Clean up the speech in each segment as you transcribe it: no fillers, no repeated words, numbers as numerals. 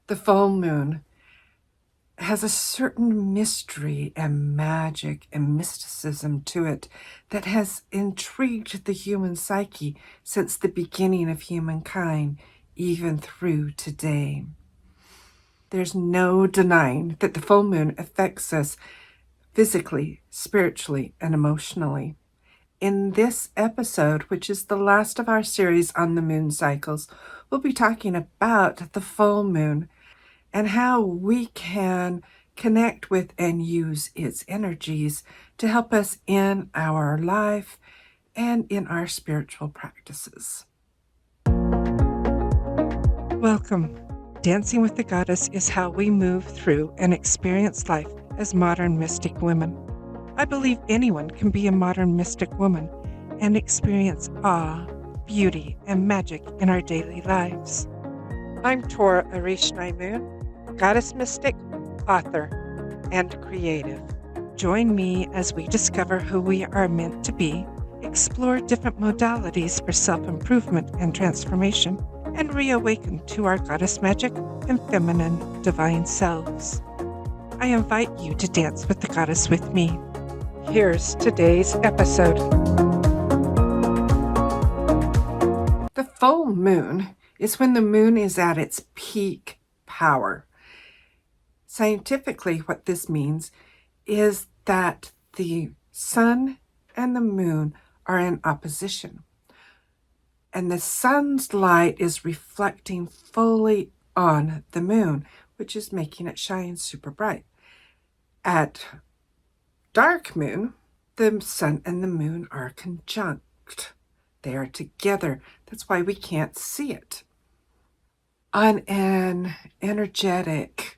The full moon has a certain mystery and magic and mysticism to it that has intrigued the human psyche since the beginning of humankind, even through today. There's no denying that the full moon affects us physically, spiritually, and emotionally. In this episode, which is the last of our series on the moon cycles, we'll be talking about the full moon and how we can connect with and use its energies to help us in our life and in our spiritual practices. Welcome. Dancing with the Goddess is how we move through and experience life as modern mystic women. I believe anyone can be a modern mystic woman and experience awe, beauty, and magic in our daily lives. I'm Tora Arishnai Moon, goddess mystic, author, and creative. Join me as we discover who we are meant to be, explore different modalities for self-improvement and transformation, and reawaken to our goddess magic and feminine divine selves. I invite you to dance with the goddess with me. Here's today's episode. The full moon is when the moon is at its peak power. Scientifically, what this means is that the sun and the moon are in opposition, and the sun's light is reflecting fully on the moon, which is making it shine super bright. At dark moon, the sun and the moon are conjunct. They are together. That's why we can't see it. On an energetic,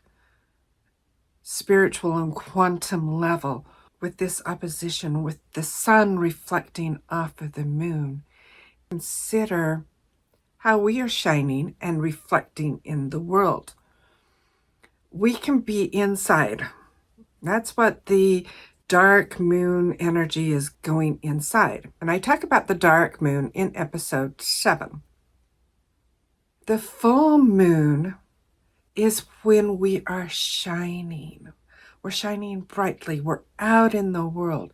spiritual, and quantum level, with this opposition, with the sun reflecting off of the moon, consider how we are shining and reflecting in the world. We can be inside. That's what the dark moon energy is going inside. And I talk about the dark moon in episode 7. The full moon is when we are shining. We're shining brightly. We're out in the world.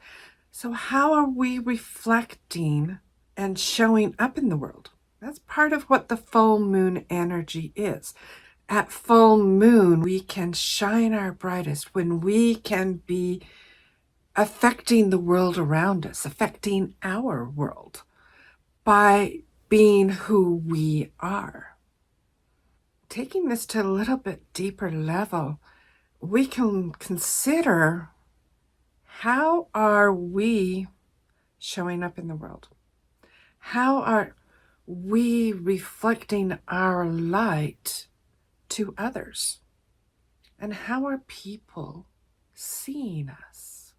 So how are we reflecting and showing up in the world? That's part of what the full moon energy is. At full moon, we can shine our brightest when we can be affecting the world around us, affecting our world by being who we are. Taking this to a little bit deeper level, we can consider how are we showing up in the world? How are we reflecting our light to others? And how are people seeing us?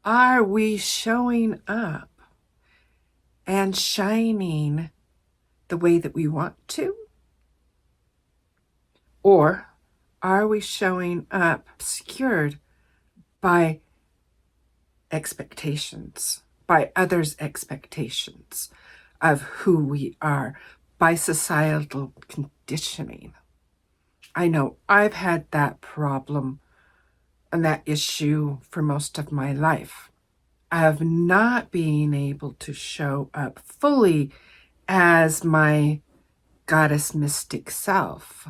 Are we showing up and shining the way that we want to? Or are we showing up obscured by expectations, by others' expectations of who we are, by societal conditioning? I know I've had that problem and that issue for most of my life of not being able to show up fully as my goddess mystic self.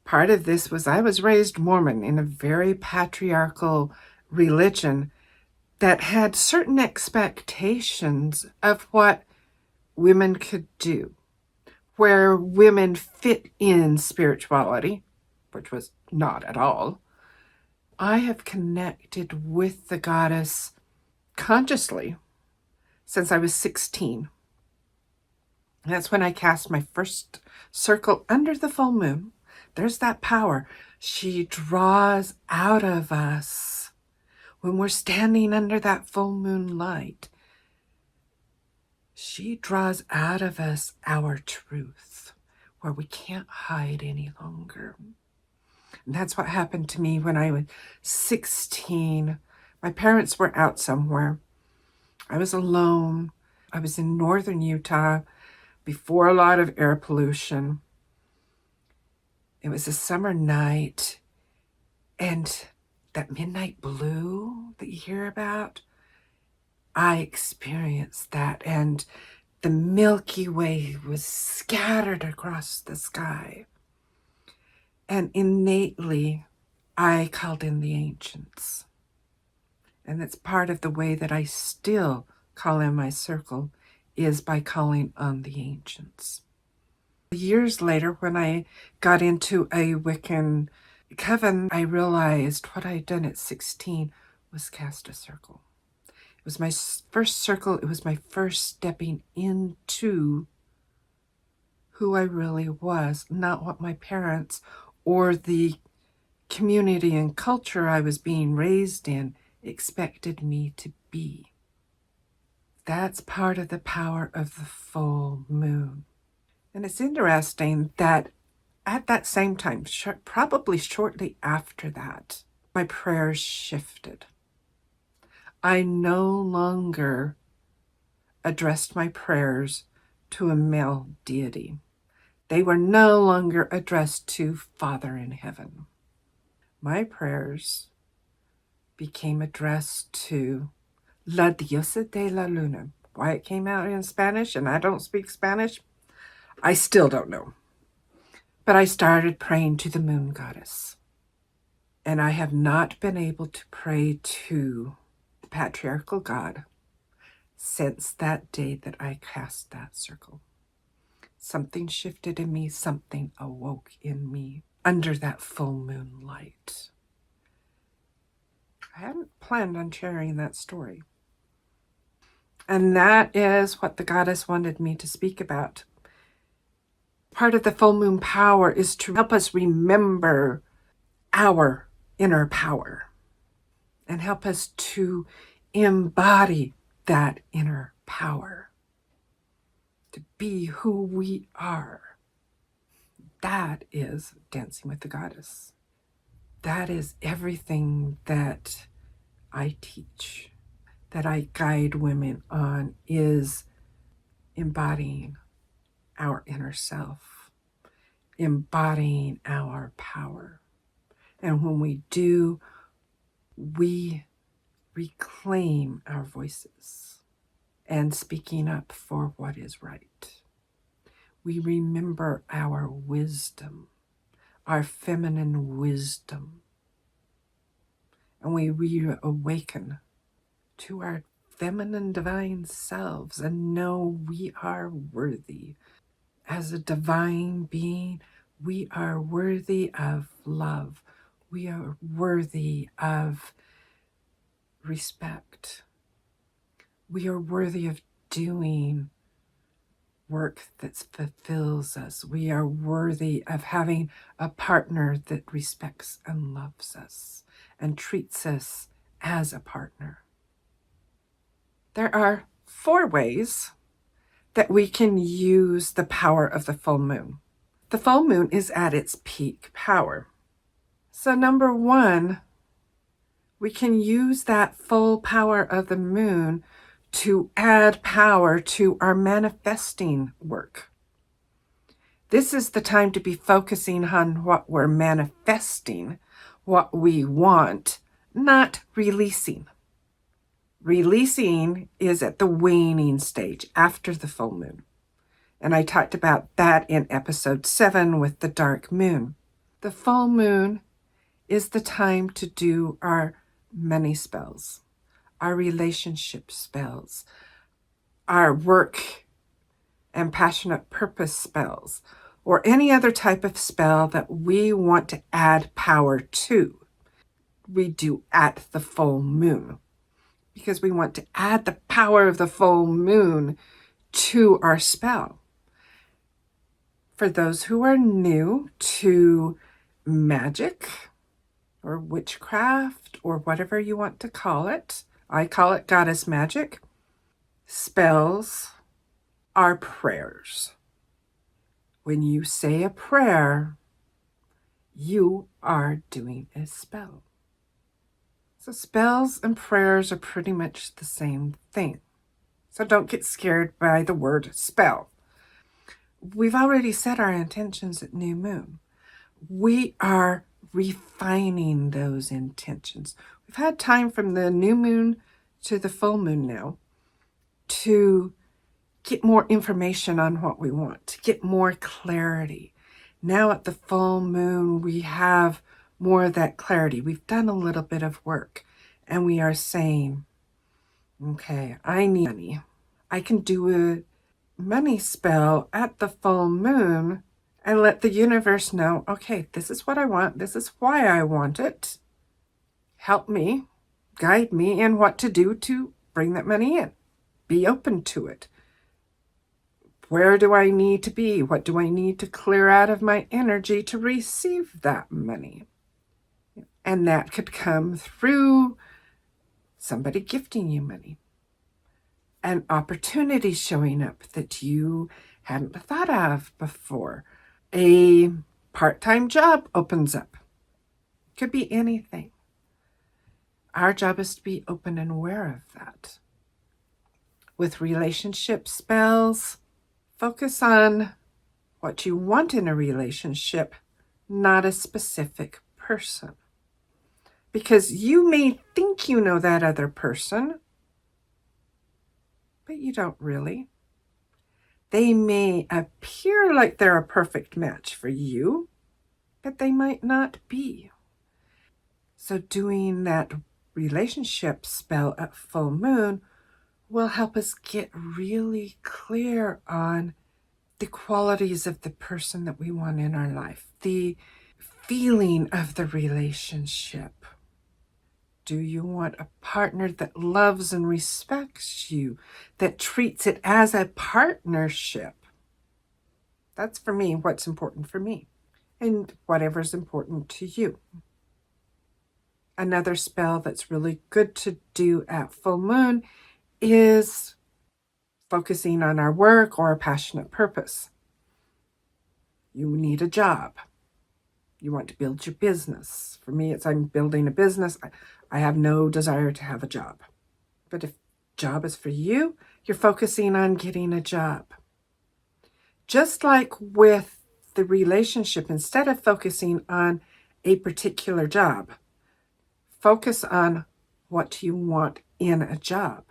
Part of this was I was raised Mormon in a very patriarchal religion that had certain expectations of what women could do, where women fit in spirituality, which was not at all. I have connected with the goddess consciously since I was 16. That's when I cast my first circle under the full moon. There's that power. She draws out of us when we're standing under that full moon light. She draws out of us our truth, where we can't hide any longer. And that's what happened to me when I was 16. My parents were out somewhere. I was alone. I was in northern Utah before a lot of air pollution. It was a summer night, and that midnight blue that you hear about, I experienced that, and the Milky Way was scattered across the sky. And innately, I called in the ancients. And it's part of the way that I still call in my circle is by calling on the ancients. Years later, when I got into a Wiccan coven, I realized what I had done at 16 was cast a circle. It was my first circle. It was my first stepping into who I really was, not what my parents or the community and culture I was being raised in expected me to be. That's part of the power of the full moon. And it's interesting that at that same time, probably shortly after that, my prayers shifted. I no longer addressed my prayers to a male deity. They were no longer addressed to Father in heaven. My prayers became addressed to La Diosa de la Luna. Why it came out in Spanish, and I don't speak Spanish, I still don't know. But I started praying to the moon goddess. And I have not been able to pray to the patriarchal God since that day that I cast that circle. Something shifted in me, something awoke in me under that full moon light. I hadn't planned on sharing that story. And that is what the goddess wanted me to speak about. Part of the full moon power is to help us remember our inner power and help us to embody that inner power, to be who we are. That is dancing with the goddess. That is everything that I teach, that I guide women on, is embodying our inner self, embodying our power. And when we do, we reclaim our voices and speaking up for what is right. We remember our wisdom, our feminine wisdom, and we reawaken to our feminine divine selves and know we are worthy. As a divine being, we are worthy of love. We are worthy of respect. We are worthy of doing work that fulfills us. We are worthy of having a partner that respects and loves us and treats us as a partner. There are 4 ways that we can use the power of the full moon. The full moon is at its peak power. So number 1, we can use that full power of the moon to add power to our manifesting work. This is the time to be focusing on what we're manifesting, what we want, not releasing. Releasing is at the waning stage after the full moon. And I talked about that in episode 7 with the dark moon. The full moon is the time to do our money spells, our relationship spells, our work and passionate purpose spells, or any other type of spell that we want to add power to. We do at the full moon because we want to add the power of the full moon to our spell. For those who are new to magic or witchcraft or whatever you want to call it, I call it goddess magic. Spells are prayers. When you say a prayer, you are doing a spell. So spells and prayers are pretty much the same thing. So don't get scared by the word spell. We've already set our intentions at new moon. we are refining those intentions. We've had time from the new moon to the full moon now to get more information on what we want, to get more clarity. Now at the full moon, we have more of that clarity. We've done a little bit of work and we are saying, okay, I need money. I can do a money spell at the full moon and let the universe know, okay, this is what I want. This is why I want it. Help me, guide me in what to do to bring that money in. Be open to it. Where do I need to be? What do I need to clear out of my energy to receive that money? And that could come through somebody gifting you money, an opportunity showing up that you hadn't thought of before. A part-time job opens up. Could be anything. Our job is to be open and aware of that. With relationship spells, focus on what you want in a relationship, not a specific person. Because you may think you know that other person, but you don't really. They may appear like they're a perfect match for you, but they might not be. So doing that relationship spell at full moon will help us get really clear on the qualities of the person that we want in our life, the feeling of the relationship. Do you want a partner that loves and respects you, that treats it as a partnership? That's for me, what's important for me, and whatever's important to you. Another spell that's really good to do at full moon is focusing on our work or a passionate purpose. You need a job. You want to build your business. For me, it's I'm building a business. I have no desire to have a job. But if job is for you, you're focusing on getting a job. Just like with the relationship, instead of focusing on a particular job, focus on what you want in a job.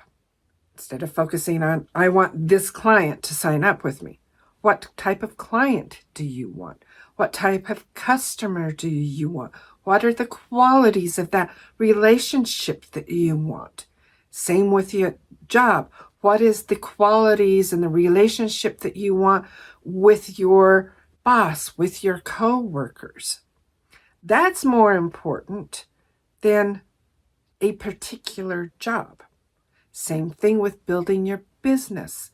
Instead of focusing on, I want this client to sign up with me. What type of client do you want? What type of customer do you want? What are the qualities of that relationship that you want? Same with your job. What is the qualities and the relationship that you want with your boss, with your co-workers? That's more important than a particular job. Same thing with building your business.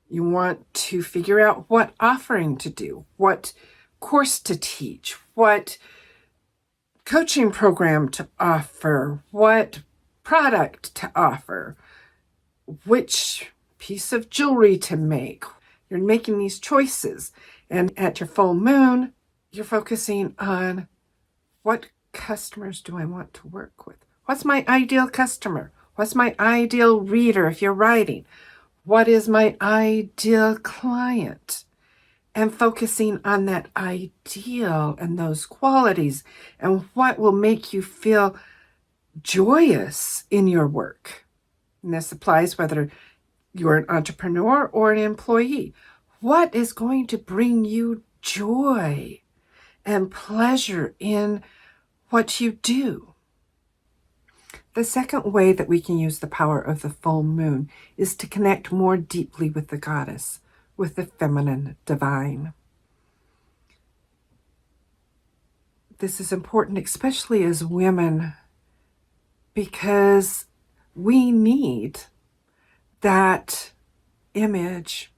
You want to figure out what offering to do, what course to teach, what coaching program to offer, what product to offer, which piece of jewelry to make. You're making these choices. And at your full moon, you're focusing on what customers do I want to work with? What's my ideal customer? What's my ideal reader if you're writing? What is my ideal client? And focusing on that ideal and those qualities and what will make you feel joyous in your work. And this applies whether you're an entrepreneur or an employee. What is going to bring you joy and pleasure in what you do? The second way that we can use the power of the full moon is to connect more deeply with the goddess, with the feminine divine. This is important, especially as women, because we need that image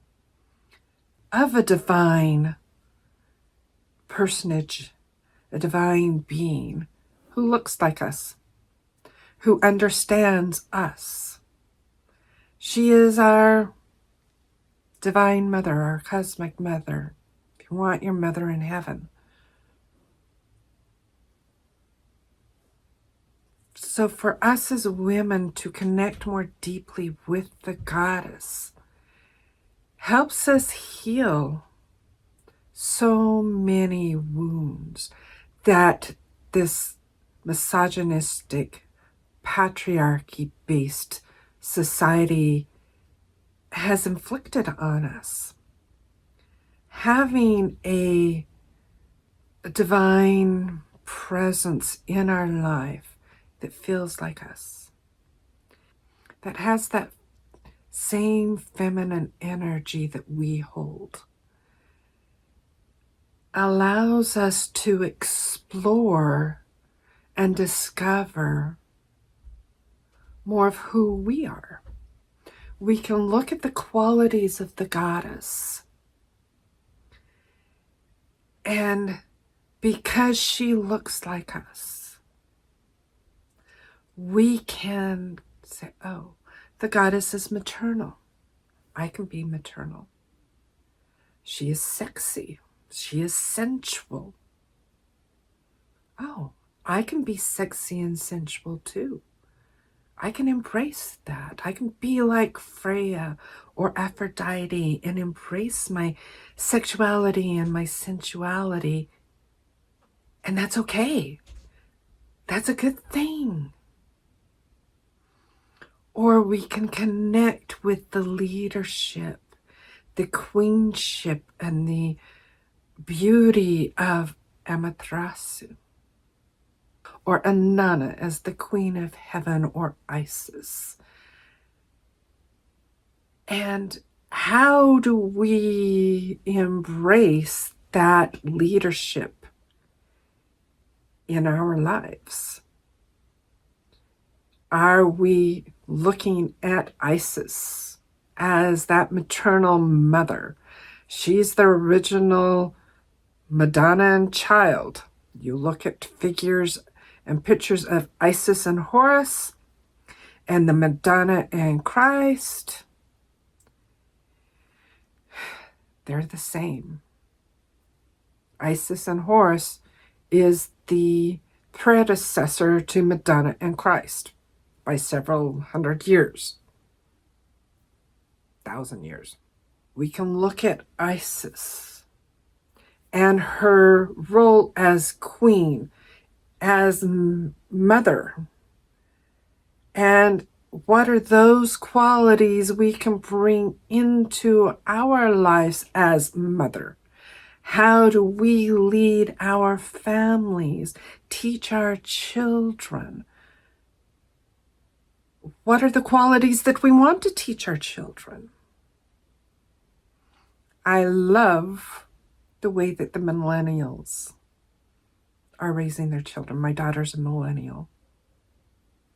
of a divine personage, a divine being who looks like us, who understands us. She is our divine mother, our cosmic mother. If you want your mother in heaven. So for us as women to connect more deeply with the goddess helps us heal so many wounds that this misogynistic, patriarchy-based society has inflicted on us. Having a divine presence in our life that feels like us, that has that same feminine energy that we hold, allows us to explore and discover more of who we are. We can look at the qualities of the goddess, and because she looks like us, we can say, oh, the goddess is maternal. I can be maternal. She is sexy. She is sensual. Oh, I can be sexy and sensual too. I can embrace that. I can be like Freya or Aphrodite and embrace my sexuality and my sensuality. And that's okay. That's a good thing. Or we can connect with the leadership, the queenship, and the beauty of Amaterasu, or Inanna as the queen of heaven, or Isis. And how do we embrace that leadership in our lives? Are we looking at Isis as that maternal mother? She's the original Madonna and child. You look at figures and pictures of Isis and Horus and the Madonna and Christ. They're the same. Isis and Horus is the predecessor to Madonna and Christ by several hundred years, 1,000 years. We can look at Isis and her role as queen, as mother, and what are those qualities we can bring into our lives as mother? How do we lead our families, teach our children? What are the qualities that we want to teach our children? I love the way that the millennials are raising their children. My daughter's a millennial.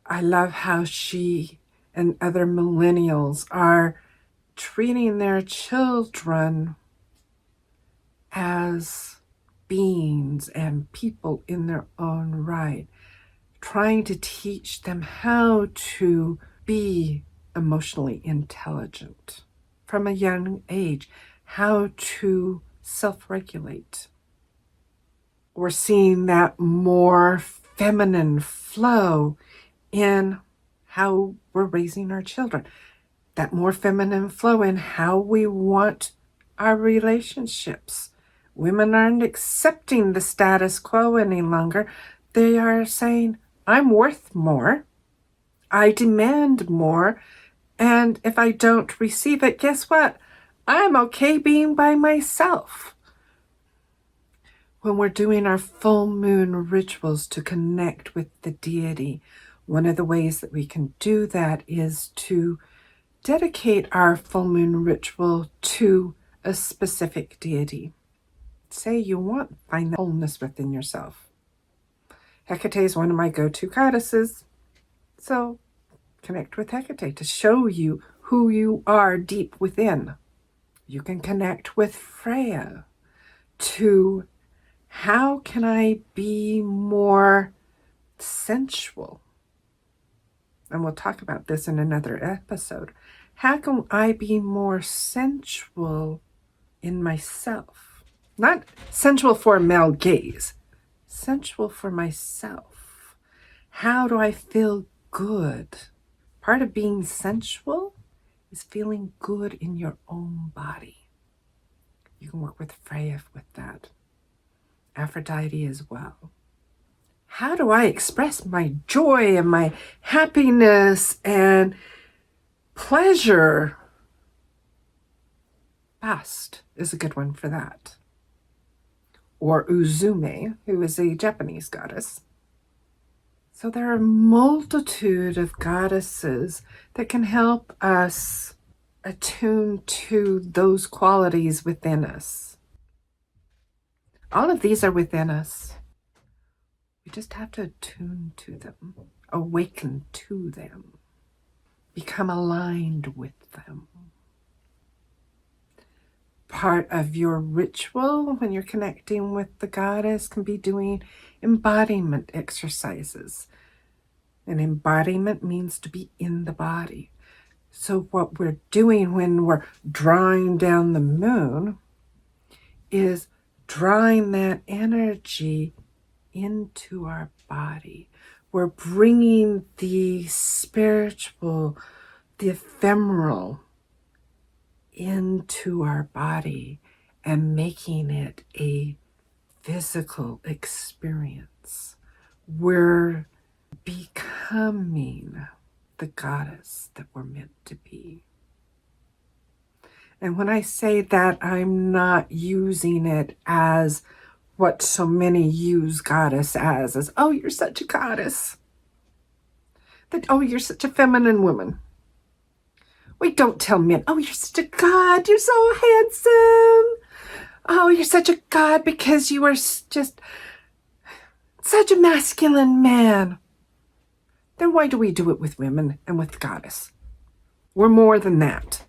I love how she and other millennials are treating their children as beings and people in their own right, trying to teach them how to be emotionally intelligent from a young age, how to self-regulate. We're seeing that more feminine flow in how we're raising our children, that more feminine flow in how we want our relationships. Women aren't accepting the status quo any longer. They are saying, I'm worth more. I demand more. And if I don't receive it, guess what? I'm okay being by myself. When we're doing our full moon rituals to connect with the deity, one of the ways that we can do that is to dedicate our full moon ritual to a specific deity. Say you want to find that wholeness within yourself. Hecate is one of my go-to goddesses. So connect with Hecate to show you who you are deep within. You can connect with Freya to how can I be more sensual? And we'll talk about this in another episode. How can I be more sensual in myself? Not sensual for a male gaze, sensual for myself. How do I feel good? Part of being sensual is feeling good in your own body. You can work with Freya with that. Aphrodite as well. How do I express my joy and my happiness and pleasure? Bast is a good one for that. Or Uzume, who is a Japanese goddess. So there are a multitude of goddesses that can help us attune to those qualities within us. All of these are within us. We just have to attune to them, awaken to them, become aligned with them. Part of your ritual when you're connecting with the goddess can be doing embodiment exercises. And embodiment means to be in the body. So what we're doing when we're drawing down the moon is drawing that energy into our body. We're bringing the spiritual, the ephemeral into our body and making it a physical experience. We're becoming the goddess that we're meant to be. And when I say that, I'm not using it as what so many use goddess as, oh, you're such a goddess. That, oh, you're such a feminine woman. We don't tell men, oh, you're such a god, you're so handsome. Oh, you're such a god because you are just such a masculine man. Then why do we do it with women and with goddess? We're more than that.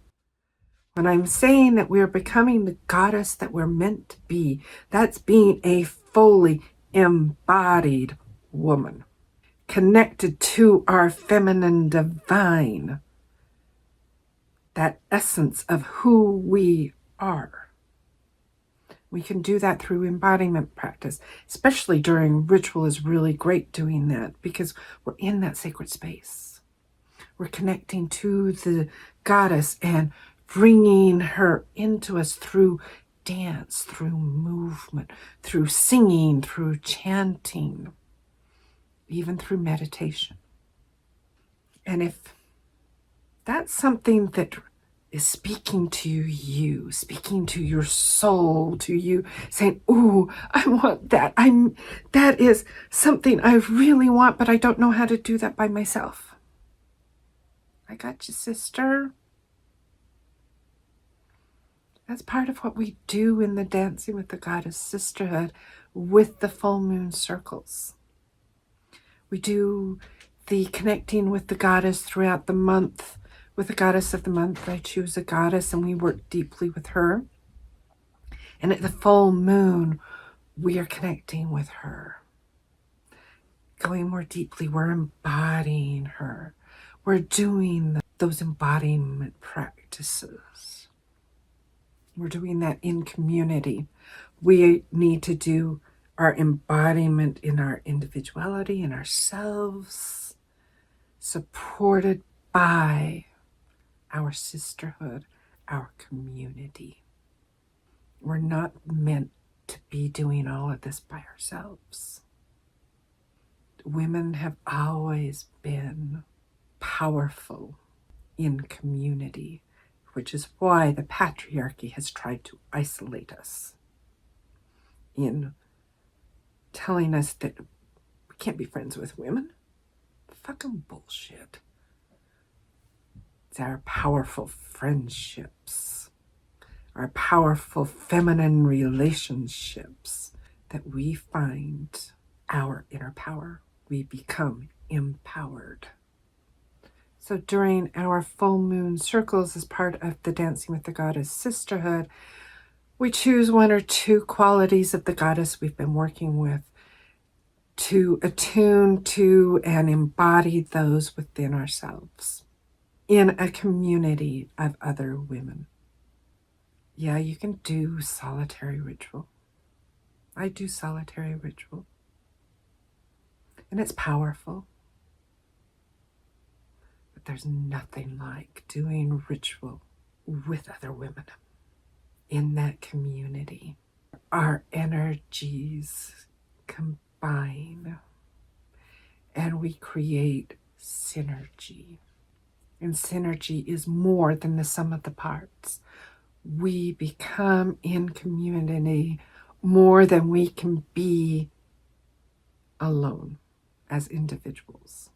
When I'm saying that we're becoming the goddess that we're meant to be, that's being a fully embodied woman, connected to our feminine divine, that essence of who we are. We can do that through embodiment practice, especially during ritual is really great doing that because we're in that sacred space. We're connecting to the goddess and bringing her into us through dance, through movement, through singing, through chanting, even through meditation. And if that's something that is speaking to you, speaking to your soul, to you, saying, "Ooh, I want that. That is something I really want, but I don't know how to do that by myself." I got you, sister. That's part of what we do in the Dancing with the Goddess Sisterhood with the full moon circles. We do the connecting with the goddess throughout the month. With the goddess of the month, I choose a goddess and we work deeply with her. And at the full moon, we are connecting with her. Going more deeply, we're embodying her. We're doing those embodiment practices. We're doing that in community. We need to do our embodiment in our individuality, in ourselves, supported by our sisterhood, our community. We're not meant to be doing all of this by ourselves. Women have always been powerful in community, which is why the patriarchy has tried to isolate us in telling us that we can't be friends with women. Fucking bullshit. It's our powerful friendships, our powerful feminine relationships that we find our inner power. We become empowered. So during our full moon circles as part of the Dancing with the Goddess Sisterhood, we choose one or two qualities of the goddess we've been working with to attune to and embody those within ourselves in a community of other women. Yeah, you can do solitary ritual. I do solitary ritual. And it's powerful. But there's nothing like doing ritual with other women. in that community. Our energies combine and we create synergy. And synergy is more than the sum of the parts. We become in community more than we can be alone as individuals.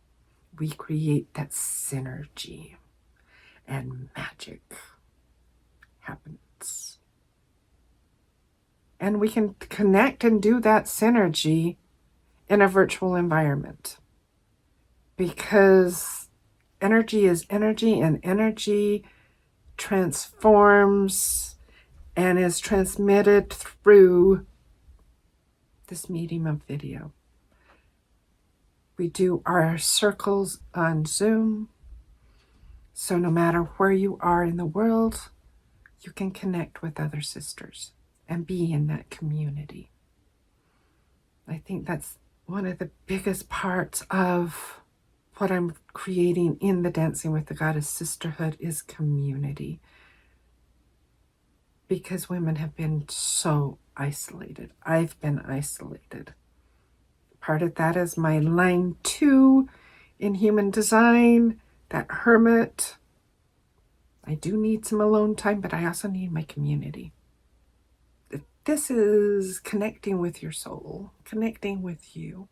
We create that synergy and magic happens. And we can connect and do that synergy in a virtual environment, because energy is energy, and energy transforms and is transmitted through this medium of video. We do our circles on Zoom, so no matter where you are in the world, you can connect with other sisters and be in that community. I think that's one of the biggest parts of what I'm creating in the Dancing with the Goddess Sisterhood is community. Because women have been so isolated. I've been isolated. Part of that is my line 2 in human design, that hermit. I do need some alone time, but I also need my community. This is connecting with your soul, connecting with you.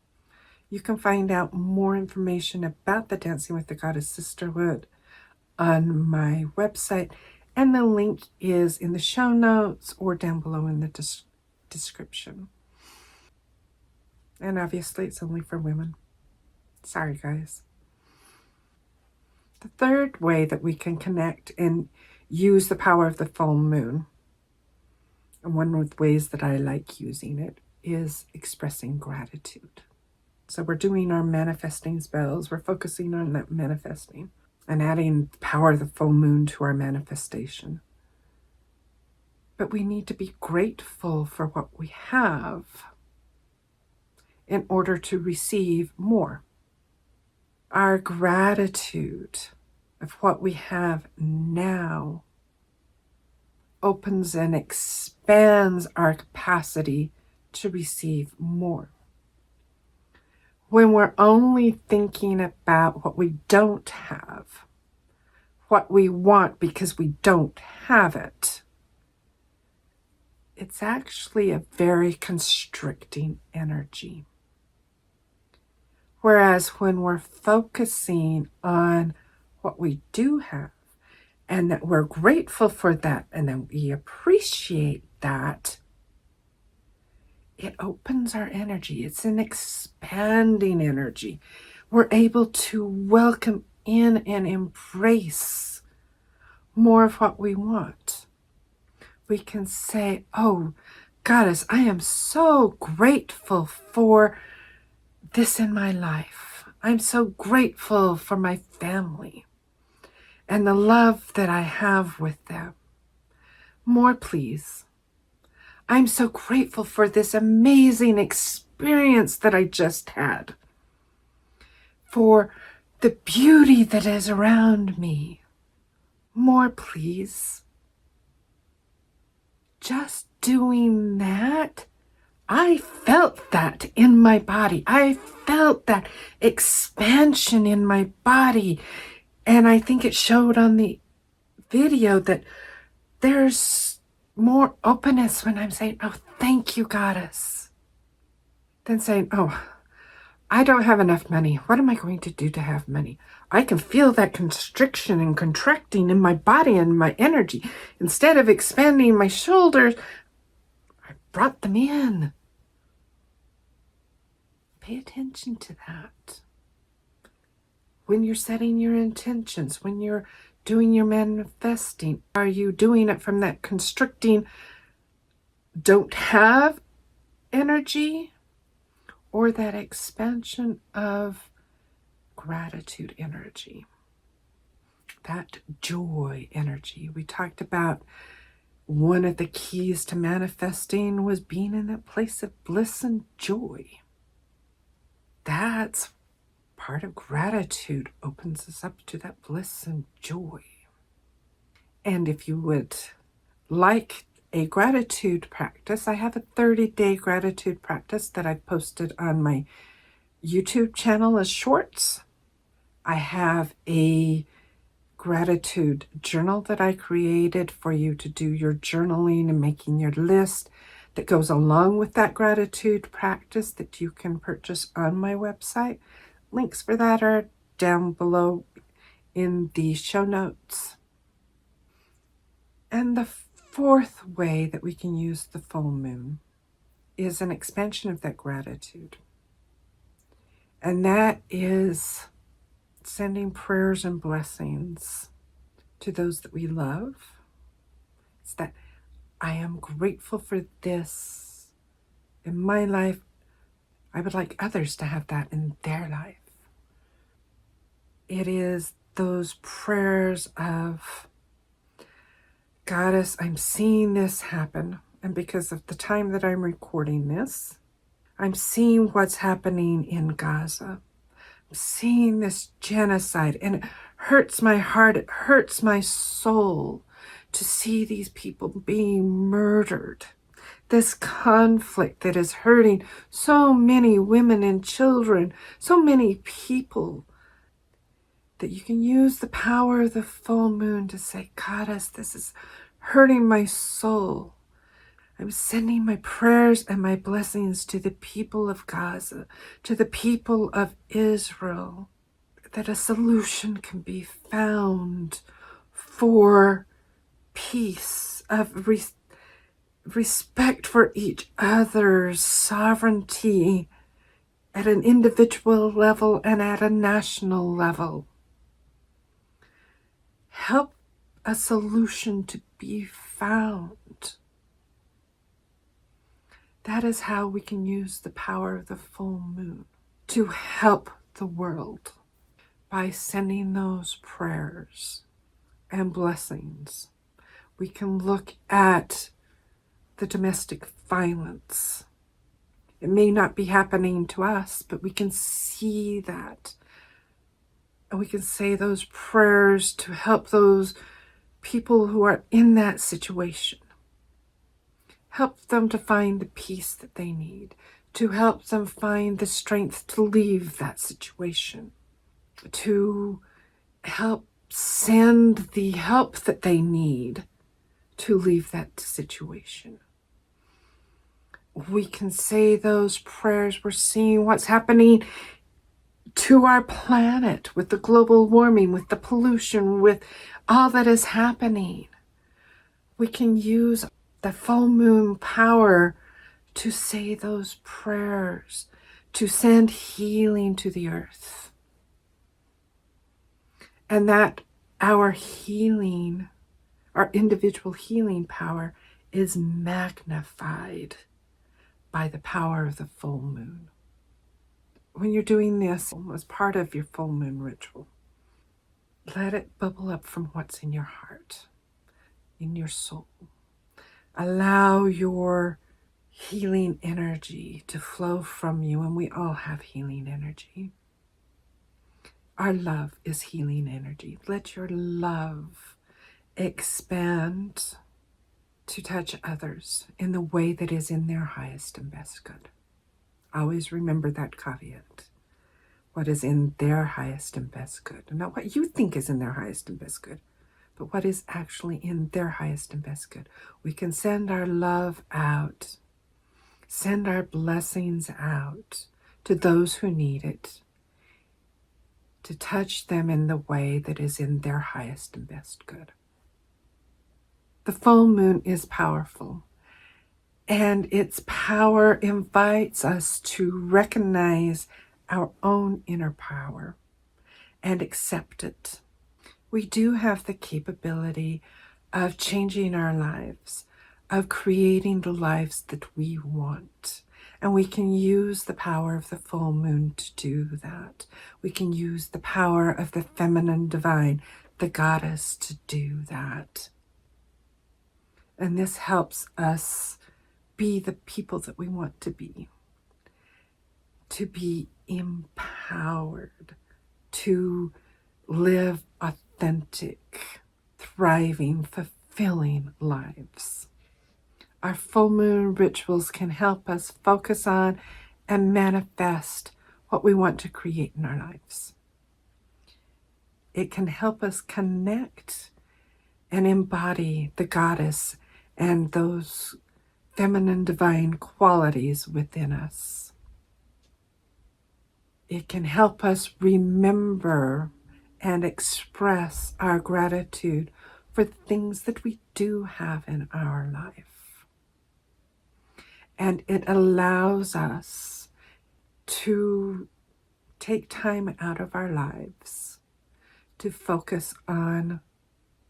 You can find out more information about the Dancing with the Goddess Sisterhood on my website, and the link is in the show notes or down below in the description. And obviously it's only for women. Sorry, guys. The third way that we can connect and use the power of the full moon, and one of the ways that I like using it, is expressing gratitude. So we're doing our manifesting spells. We're focusing on that manifesting and adding the power of the full moon to our manifestation. But we need to be grateful for what we have in order to receive more. Our gratitude of what we have now opens and expands our capacity to receive more. When we're only thinking about what we don't have, what we want because we don't have it, it's actually a very constricting energy. Whereas when we're focusing on what we do have, and that we're grateful for that, and then we appreciate that, it opens our energy. It's an expanding energy. We're able to welcome in and embrace more of what we want. We can say, oh, Goddess, I am so grateful for this in my life. I'm so grateful for my family and the love that I have with them. More, please. I'm so grateful for this amazing experience that I just had, for the beauty that is around me. More, please. Just doing that, I felt that in my body. I felt that expansion in my body. And I think it showed on the video that there's more openness when I'm saying, oh, thank you, Goddess, than saying, oh, I don't have enough money. What am I going to do to have money? I can feel that constriction and contracting in my body and my energy. Instead of expanding my shoulders, I brought them in. Pay attention to that. When you're setting your intentions, when you're doing your manifesting, are you doing it from that constricting, don't have energy, or that expansion of gratitude energy, that joy energy? We talked about one of the keys to manifesting was being in that place of bliss and joy. That's part of gratitude, opens us up to that bliss and joy. And if you would like a gratitude practice. I have a 30-day gratitude practice that I've posted on my YouTube channel as shorts. I have a gratitude journal that I created for you to do your journaling and making your list that goes along with that gratitude practice that you can purchase on my website. Links for that are down below in the show notes. And the fourth way that we can use the full moon is an expansion of that gratitude. And that is sending prayers and blessings to those that we love. It's that I am grateful for this in my life. I would like others to have that in their life. It is those prayers of, Goddess, I'm seeing this happen. And because of the time that I'm recording this, I'm seeing what's happening in Gaza. I'm seeing this genocide, and it hurts my heart, it hurts my soul to see these people being murdered. This conflict that is hurting so many women and children, so many people, that you can use the power of the full moon to say, Goddess, this is hurting my soul. I'm sending my prayers and my blessings to the people of Gaza, to the people of Israel, that a solution can be found for peace, of respect for each other's sovereignty at an individual level and at a national level. Help a solution to be found. That is how we can use the power of the full moon to help the world, by sending those prayers and blessings. We can look at the domestic violence. It may not be happening to us, but we can see that. And we can say those prayers to help those people who are in that situation. Help them to find the peace that they need, to help them find the strength to leave that situation, to help send the help that they need to leave that situation. We can say those prayers. We're seeing what's happening to our planet with the global warming, with the pollution, with all that is happening. We can use the full moon power to say those prayers, to send healing to the earth. And that our healing, our individual healing power, is magnified by the power of the full moon. When you're doing this as part of your full moon ritual, let it bubble up from what's in your heart, in your soul. Allow your healing energy to flow from you, and we all have healing energy. Our love is healing energy. Let your love expand to touch others in the way that is in their highest and best good. Always remember that caveat. What is in their highest and best good. Not what you think is in their highest and best good, but what is actually in their highest and best good. We can send our love out, send our blessings out to those who need it, to touch them in the way that is in their highest and best good. The full moon is powerful, and its power invites us to recognize our own inner power and accept it. We do have the capability of changing our lives, of creating the lives that we want. And we can use the power of the full moon to do that. We can use the power of the feminine divine, the goddess, to do that. And this helps us be the people that we want to be empowered, to live authentic, thriving, fulfilling lives. Our full moon rituals can help us focus on and manifest what we want to create in our lives. It can help us connect and embody the goddess and those feminine divine qualities within us. It can help us remember and express our gratitude for things that we do have in our life. And it allows us to take time out of our lives to focus on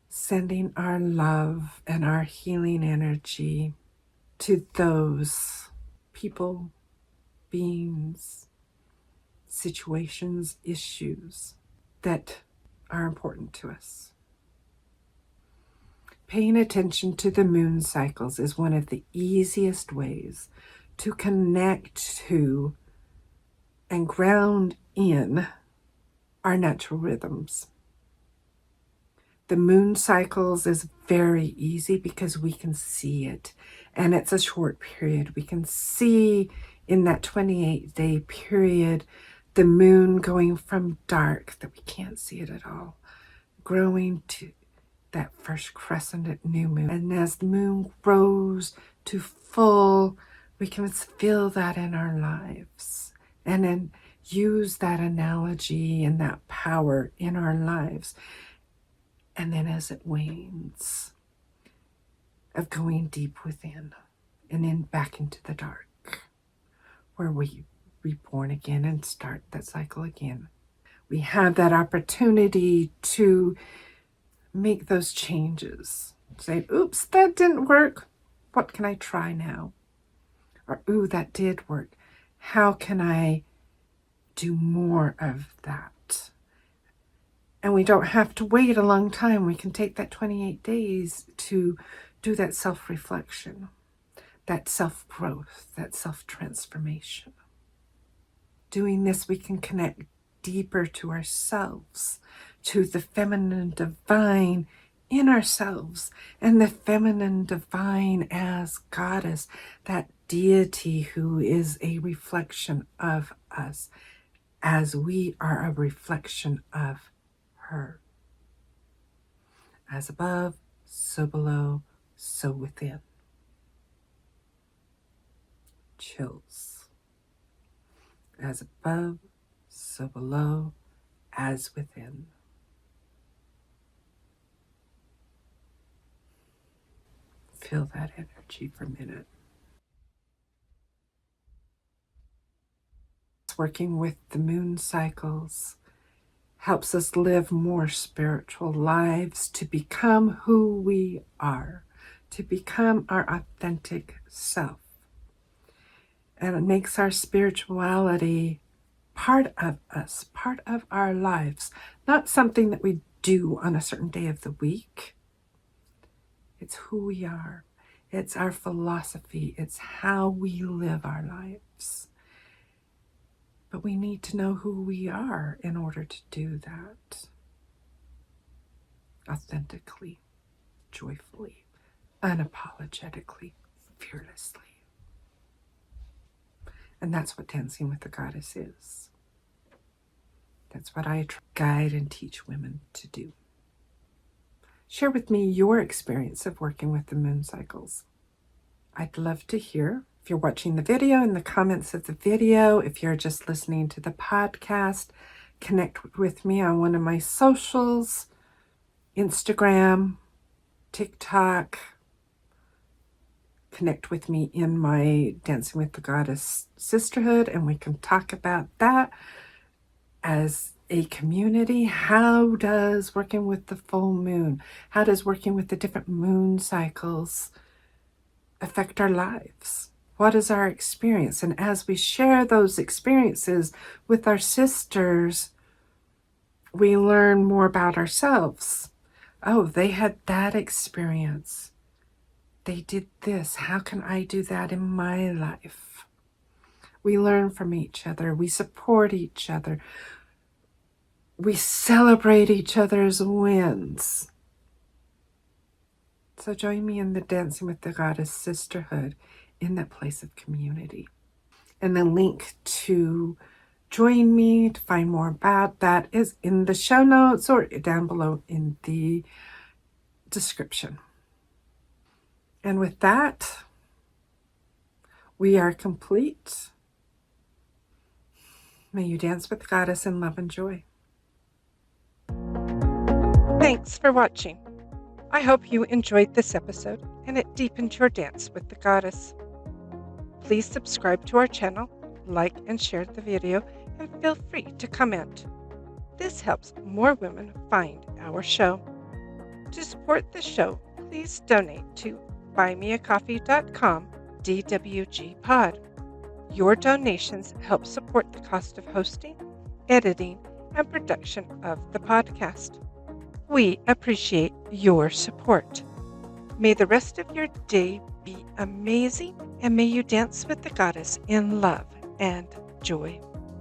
sending our love and our healing energy to those people, beings, situations, issues that are important to us. Paying attention to the moon cycles is one of the easiest ways to connect to and ground in our natural rhythms. The moon cycles is very easy because we can see it, and it's a short period. We can see in that 28-day period the moon going from dark, that we can't see it at all, growing to that first crescent at new moon. And as the moon grows to full, we can feel that in our lives, and then use that analogy and that power in our lives. And then as it wanes, of going deep within and then back into the dark, where we reborn again and start that cycle again. We have that opportunity to make those changes. Say, oops, that didn't work. What can I try now? Or, ooh, that did work. How can I do more of that? And we don't have to wait a long time. We can take that 28 days to do that self-reflection, that self-growth, that self-transformation. Doing this, we can connect deeper to ourselves, to the feminine divine in ourselves, and the feminine divine as goddess, that deity who is a reflection of us, as we are a reflection of her. As above, so below, so within. Chills. As above, so below, as within. Feel that energy for a minute. Working with the moon cycles helps us live more spiritual lives, to become who we are, to become our authentic self. And it makes our spirituality part of us, part of our lives, not something that we do on a certain day of the week. It's who we are. It's our philosophy. It's how we live our lives. But we need to know who we are in order to do that authentically, joyfully, unapologetically, fearlessly. And that's what Dancing with the Goddess is. That's what I guide and teach women to do. Share with me your experience of working with the moon cycles. I'd love to hear. If you're watching the video, in the comments of the video, if you're just listening to the podcast, connect with me on one of my socials, Instagram, TikTok. Connect with me in my Dancing with the Goddess sisterhood, and we can talk about that as a community. How does working with the full moon, how does working with the different moon cycles affect our lives? What is our experience? And as we share those experiences with our sisters, we learn more about ourselves. Oh, they had that experience. They did this. How can I do that in my life? We learn from each other. We support each other. We celebrate each other's wins. So join me in the Dancing with the Goddess sisterhood in that place of community. And the link to join me to find more about that is in the show notes or down below in the description. And with that, we are complete. May you dance with the Goddess in love and joy. Thanks for watching. I hope you enjoyed this episode and it deepened your dance with the Goddess. Please subscribe to our channel, like and share the video, and feel free to comment. This helps more women find our show. To support the show, please donate to buymeacoffee.com DWGpod. Your donations help support the cost of hosting, editing, and production of the podcast. We appreciate your support. May the rest of your day be amazing, and may you dance with the Goddess in love and joy.